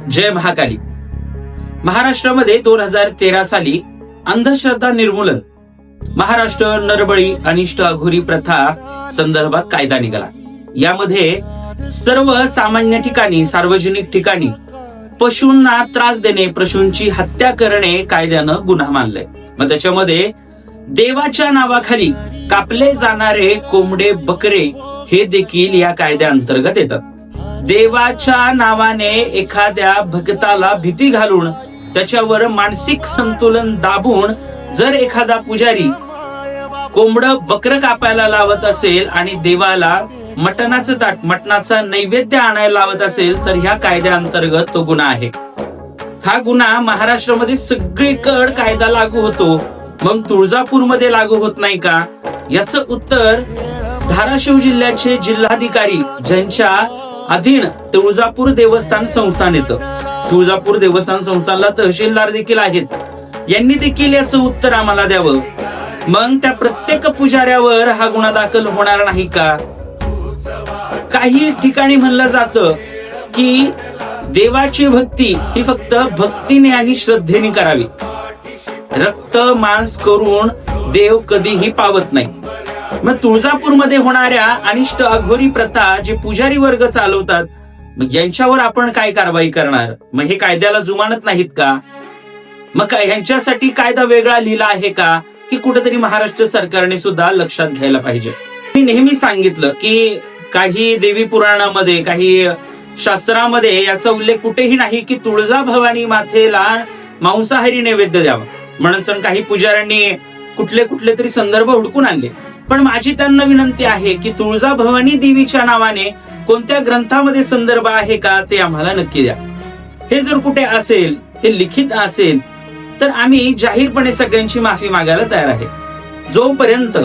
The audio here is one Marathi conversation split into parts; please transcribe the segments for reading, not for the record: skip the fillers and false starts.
जय महाकाली. महाराष्ट्रामध्ये 2013 साली अंधश्रद्धा निर्मूलन, महाराष्ट्र नरबळी अनिष्ट अघोरी प्रथा संदर्भात कायदा निघाला. यामध्ये सर्व सामान्य ठिकाणी, सार्वजनिक ठिकाणी पशूंना त्रास देणे, पशूंची हत्या करणे कायद्यानं गुन्हा मानलंय. मग त्याच्यामध्ये देवाच्या नावाखाली कापले जाणारे कोंबडे, बकरे हे देखील या कायद्या अंतर्गत येतात. देवाच्या नावाने एखाद्या भक्ताला भीती घालून त्याच्यावर मानसिक संतुलन दाबून जर एखादा पुजारी कोंबड, बकर कापायला लावत असेल आणि देवाला मटणाचं ताट, मटणाचा नैवेद्य आणायला लावत असेल तर ह्या कायद्या अंतर्गत तो गुन्हा आहे. हा गुन्हा महाराष्ट्रामध्ये सगळीकडे कायदा लागू होतो, मग तुळजापूरमध्ये लागू होत नाही का? याचं उत्तर धाराशिव जिल्ह्याचे जिल्हाधिकारी ज्यांच्या अधीन तुळजापूर देवस्थान संस्थान येतं, तुळजापूर देवस्थान संस्थानला तहसीलदार देखील आहेत, यांनी देखील याचं उत्तर आम्हाला द्यावं. मग त्या प्रत्येक पुजाऱ्यावर हा गुन्हा दाखल होणार नाही का? काही ठिकाणी म्हणलं जातं की देवाची भक्ती ही फक्त भक्तीने आणि श्रद्धेने करावी, रक्त मांस करून देव कधीही पावत नाही. मग तुळजापूरमध्ये होणाऱ्या अनिष्ट अघोरी प्रथा जे पुजारी वर्ग चालवतात, मग यांच्यावर आपण काय कारवाई करणार? मग हे कायद्याला जुमानत नाहीत का? मग यांच्यासाठी कायदा वेगळा लिहिला आहे का? की कुठेतरी महाराष्ट्र सरकारने सुद्धा लक्षात घ्यायला पाहिजे. मी नेहमी सांगितलं की काही देवी पुराणामध्ये, काही शास्त्रामध्ये याचा उल्लेख कुठेही नाही की तुळजाभवानी मातेला मांसाहारी नैवेद्य द्यावा म्हणून. तर काही पुजाऱ्यांनी कुठले तरी संदर्भ हुडकून आणले. पण माझी त्यांना विनंती आहे की तुळजाभवानी देवीच्या नावाने कोणत्या ग्रंथामध्ये संदर्भ आहे का ते आम्हाला नक्की द्या. हे जर कुठे असेल, हे लिखित असेल, तर आम्ही जाहीरपणे सगळ्यांची माफी मागायला तयार आहे. जोपर्यंत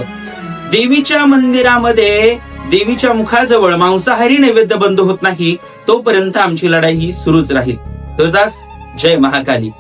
देवीच्या मंदिरामध्ये, देवीच्या मुखाजवळ मांसाहारी नैवेद्य बंद होत नाही, तोपर्यंत आमची लढाई ही सुरूच राहील. तुळजास जय महाकाली.